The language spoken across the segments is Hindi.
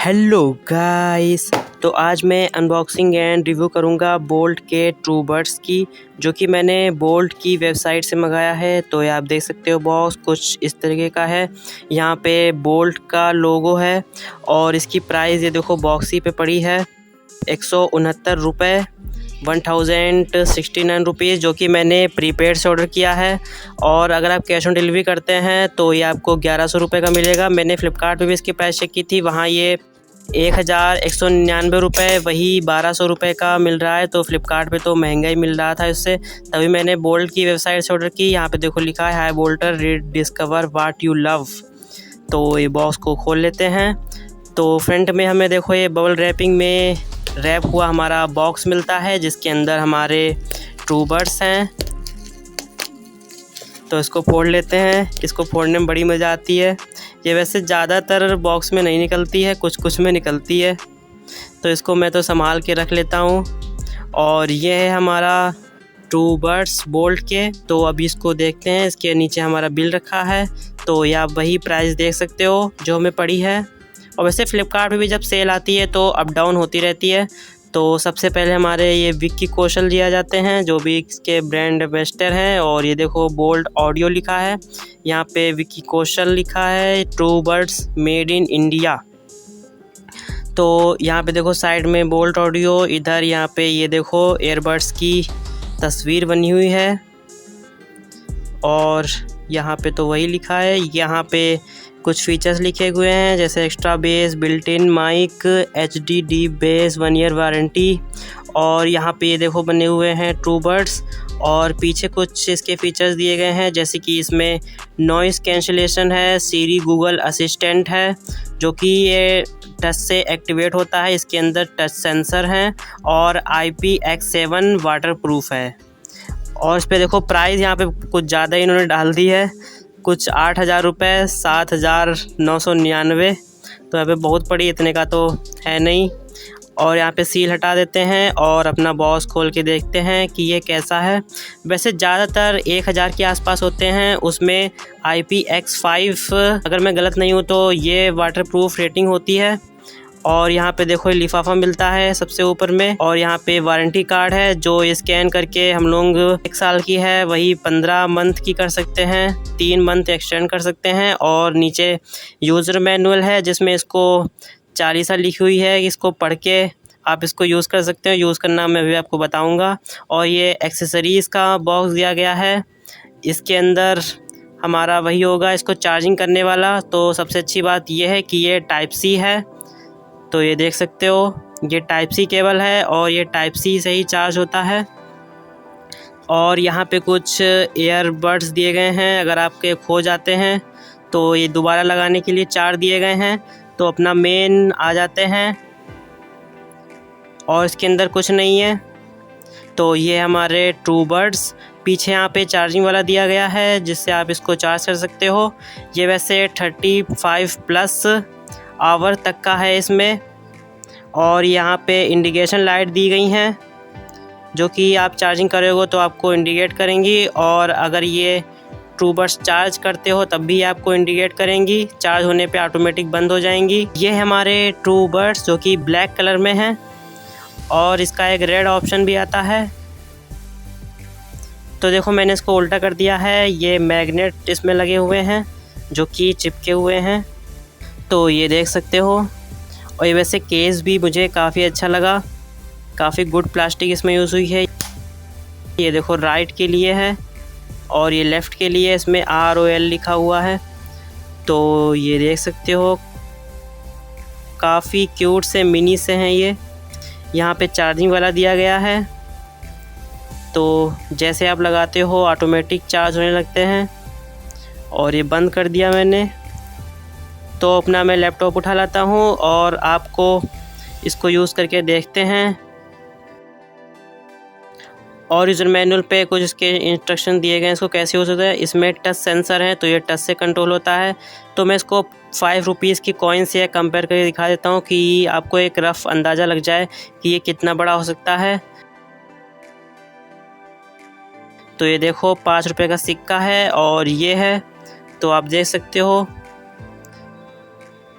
Hello guys. तो आज मैं अनबॉक्सिंग एंड रिव्यू करूंगा बोल्ट के ट्रूबर्ड्स की, जो कि मैंने बोल्ट की वेबसाइट से मंगाया है। तो ये आप देख सकते हो बॉक्स कुछ इस तरीके का है। यहाँ पे बोल्ट का लोगो है और इसकी प्राइस ये देखो बॉक्स ही पे पड़ी है 169 रुपये, 1069 रुपीज़, जो कि मैंने प्रीपेड से ऑर्डर किया है। और अगर आप कैश ऑन डिलीवरी करते हैं तो ये आपको 1100 रुपये का मिलेगा। मैंने फ़्लिपकार्ट पे भी इसकी प्राइस चेक की थी, वहाँ ये 1199 रुपये, वही 1200 रुपये का मिल रहा है। तो फ़्लिपकार्ट पे तो महंगा ही मिल रहा था इससे, तभी मैंने बोल्ट की वेबसाइट से ऑर्डर की। यहाँ पे देखो लिखा है high bolter read discover what you love. तो ये बॉक्स को खोल लेते हैं। तो फ्रंट में हमें देखो ये बबल रैपिंग में रैप हुआ हमारा बॉक्स मिलता है, जिसके अंदर हमारे ट्रूबर्ड्स हैं। तो इसको फोड़ लेते हैं। इसको फोड़ने में बड़ी मज़ा आती है। ये वैसे ज़्यादातर बॉक्स में नहीं निकलती है, कुछ कुछ में निकलती है। तो इसको मैं तो संभाल के रख लेता हूँ। और ये है हमारा ट्रूबर्ड्स बोल्ट के। तो अभी इसको देखते हैं। इसके नीचे हमारा बिल रखा है, तो ये आप वही प्राइस देख सकते हो जो हमें पड़ी है। और वैसे फ़्लिपकार्ट पे भी जब सेल आती है तो अप डाउन होती रहती है। तो सबसे पहले हमारे ये विक्की कौशल दिया जाते हैं, जो भी इसके ब्रांड एम्बेसडर हैं। और ये देखो बोल्ट ऑडियो लिखा है, यहाँ पे विक्की कौशल लिखा है, ट्रूबर्ड्स मेड इन इंडिया। तो यहाँ पे देखो साइड में बोल्ट ऑडियो, इधर यहाँ पे ये देखो एयरबड्स की तस्वीर बनी हुई है। और यहाँ पे तो वही लिखा है। यहाँ पे कुछ फीचर्स लिखे हुए हैं, जैसे extra bass, built in mic, HD bass, 1 year warranty. और यहाँ पे ये देखो बने हुए हैं ट्रूबर्ड्स। और पीछे कुछ इसके फीचर्स दिए गए हैं, जैसे कि इसमें नॉइज़ कैंसिलेशन है, सीरी गूगल असिस्टेंट है, जो कि ये टच से एक्टिवेट होता है। इसके अंदर टच सेंसर हैं और IPX7 वाटरप्रूफ है। और इस पे देखो प्राइस यहाँ पे कुछ ज़्यादा इन्होंने डाल दी है, कुछ 8,000 रुपये, 7,999। तो यहाँ पे बहुत पड़ी, इतने का तो है नहीं। और यहाँ पे सील हटा देते हैं और अपना बॉक्स खोल के देखते हैं कि ये कैसा है। वैसे ज़्यादातर 1,000 के आसपास होते हैं, उसमें IPX5 अगर मैं गलत नहीं हूँ तो ये वाटरप्रूफ रेटिंग होती है। और यहाँ पे देखो लिफाफा मिलता है सबसे ऊपर में। और यहाँ पे वारंटी कार्ड है, जो स्कैन करके हम लोग 1 साल की है वही 15 मंथ की कर सकते हैं, 3 मंथ एक्सटेंड कर सकते हैं। और नीचे यूज़र मैनुअल है, जिसमें इसको 40 लिखी हुई है। इसको पढ़ के आप इसको यूज़ कर सकते हो। यूज़ करना मैं भी आपको बताऊँगा। और ये एक्सेसरीज़ का बॉक्स दिया गया है, इसके अंदर हमारा वही होगा इसको चार्जिंग करने वाला। तो सबसे अच्छी बात यह है कि ये टाइप सी है। तो ये देख सकते हो ये टाइप सी केबल है और ये टाइप सी से ही चार्ज होता है। और यहाँ पे कुछ एयरबड्स दिए गए हैं, अगर आपके खो जाते हैं तो ये दोबारा लगाने के लिए 4 दिए गए हैं। तो अपना मेन आ जाते हैं और इसके अंदर कुछ नहीं है। तो ये हमारे ट्रूबर्ड्स। पीछे यहाँ पे चार्जिंग वाला दिया गया है, जिससे आप इसको चार्ज कर सकते हो। ये वैसे 35+ आवर तक का है इसमें। और यहाँ पे इंडिकेशन लाइट दी गई हैं, जो कि आप चार्जिंग करोगे तो आपको इंडिकेट करेंगी। और अगर ये ट्रूबर्ड्स चार्ज करते हो तब भी आपको इंडिकेट करेंगी, चार्ज होने पे ऑटोमेटिक बंद हो जाएंगी। ये हमारे ट्रूबर्ड्स जो कि ब्लैक कलर में हैं, और इसका एक रेड ऑप्शन भी आता है। तो देखो मैंने इसको उल्टा कर दिया है, ये मैग्नेट इसमें लगे हुए हैं जो कि चिपके हुए हैं। तो ये देख सकते हो। और ये वैसे केस भी मुझे काफ़ी अच्छा लगा, काफ़ी गुड प्लास्टिक इसमें यूज़ हुई है। ये देखो राइट के लिए है और ये लेफ़्ट के लिए, इसमें ROL लिखा हुआ है। तो ये देख सकते हो काफ़ी क्यूट से मिनी से हैं ये। यहाँ पे चार्जिंग वाला दिया गया है, तो जैसे आप लगाते हो ऑटोमेटिक चार्ज होने लगते हैं। और ये बंद कर दिया मैंने। तो अपना मैं लैपटॉप उठा लाता हूँ और आपको इसको यूज़ करके देखते हैं। और यूज़र मैनुअल पे कुछ इसके इंस्ट्रक्शन दिए गए हैं इसको कैसे यूज़ होता है। इसमें टच सेंसर है, तो ये टच से कंट्रोल होता है। तो मैं इसको 5 रुपीज़ की कॉइन से कंपेयर करके दिखा देता हूँ कि आपको एक रफ़ अंदाज़ा लग जाए कि ये कितना बड़ा हो सकता है। तो ये देखो 5 रुपये का सिक्का है और ये है, तो आप देख सकते हो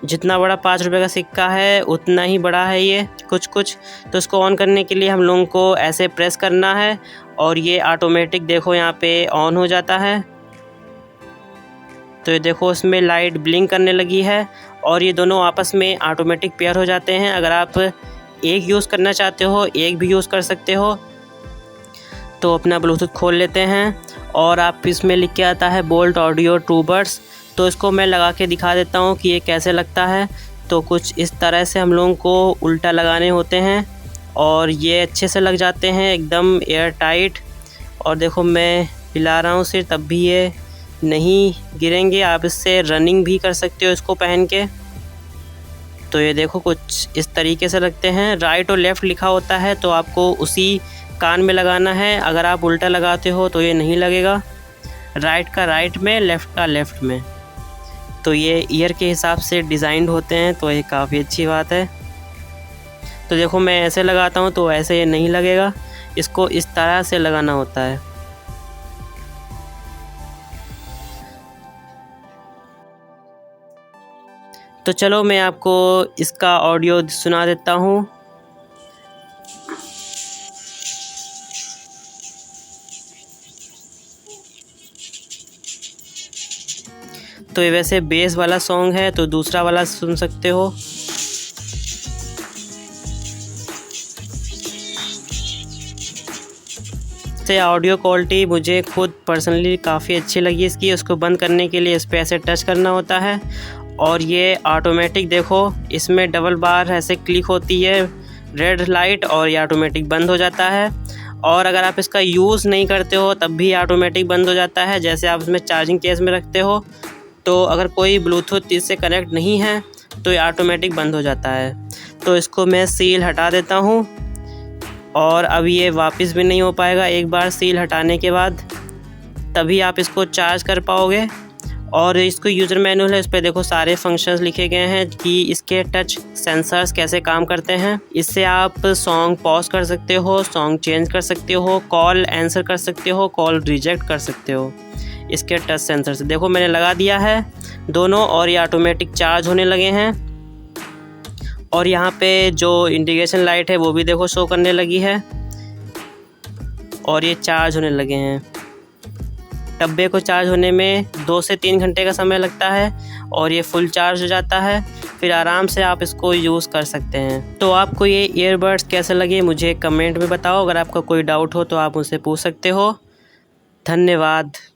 जितना बड़ा 5 रुपये का सिक्का है उतना ही बड़ा है ये कुछ। तो इसको ऑन करने के लिए हम लोगों को ऐसे प्रेस करना है और ये ऑटोमेटिक देखो यहाँ पे ऑन हो जाता है। तो ये देखो उसमें लाइट ब्लिंक करने लगी है और ये दोनों आपस में ऑटोमेटिक पेयर हो जाते हैं। अगर आप एक यूज़ करना चाहते हो एक भी यूज़ कर सकते हो। तो अपना ब्लूटूथ खोल लेते हैं और आप इसमें लिख के आता है बोल्ट ऑडियो ट्रू बड्स। तो इसको मैं लगा के दिखा देता हूँ कि ये कैसे लगता है। तो कुछ इस तरह से हम लोगों को उल्टा लगाने होते हैं और ये अच्छे से लग जाते हैं एकदम एयर टाइट। और देखो मैं हिला रहा हूँ सिर तब भी ये नहीं गिरेंगे। आप इससे रनिंग भी कर सकते हो इसको पहन के। तो ये देखो कुछ इस तरीके से लगते हैं। राइट और लेफ़्ट लिखा होता है तो आपको उसी कान में लगाना है। अगर आप उल्टा लगाते हो तो ये नहीं लगेगा, राइट का राइट में लेफ़्ट का लेफ़्ट में। तो ये ईयर के हिसाब से डिज़ाइंड होते हैं तो ये काफ़ी अच्छी बात है। तो देखो मैं ऐसे लगाता हूँ तो ऐसे ये नहीं लगेगा, इसको इस तरह से लगाना होता है। तो चलो मैं आपको इसका ऑडियो सुना देता हूँ। तो ये वैसे बेस वाला सॉन्ग है तो दूसरा वाला सुन सकते हो। से ऑडियो क्वालिटी मुझे खुद पर्सनली काफ़ी अच्छी लगी इसकी। उसको बंद करने के लिए इस पर ऐसे टच करना होता है और ये ऑटोमेटिक देखो इसमें डबल बार ऐसे क्लिक होती है रेड लाइट और ये ऑटोमेटिक बंद हो जाता है। और अगर आप इसका यूज़ नहीं करते हो तब भी ऑटोमेटिक बंद हो जाता है। जैसे आप इसमें चार्जिंग केस में रखते हो तो अगर कोई ब्लूटूथ इससे कनेक्ट नहीं है तो ये ऑटोमेटिक बंद हो जाता है। तो इसको मैं सील हटा देता हूँ और अब ये वापस भी नहीं हो पाएगा। एक बार सील हटाने के बाद तभी आप इसको चार्ज कर पाओगे। और इसको यूज़र मैनुअल है, इस पर देखो सारे फंक्शंस लिखे गए हैं कि इसके टच सेंसर्स कैसे काम करते हैं। इससे आप सॉन्ग पॉज कर सकते हो, सॉन्ग चेंज कर सकते हो, कॉल आंसर कर सकते हो, कॉल रिजेक्ट कर सकते हो इसके टच सेंसर से। देखो मैंने लगा दिया है दोनों और ये ऑटोमेटिक चार्ज होने लगे हैं। और यहाँ पे जो इंडिकेशन लाइट है वो भी देखो शो करने लगी है और ये चार्ज होने लगे हैं। डब्बे को चार्ज होने में 2 से 3 घंटे का समय लगता है और ये फुल चार्ज हो जाता है। फिर आराम से आप इसको यूज़ कर सकते हैं। तो आपको ये ईयरबड्स कैसे लगे मुझे कमेंट में बताओ। अगर आपका कोई डाउट हो तो आप मुझसे पूछ सकते हो। धन्यवाद।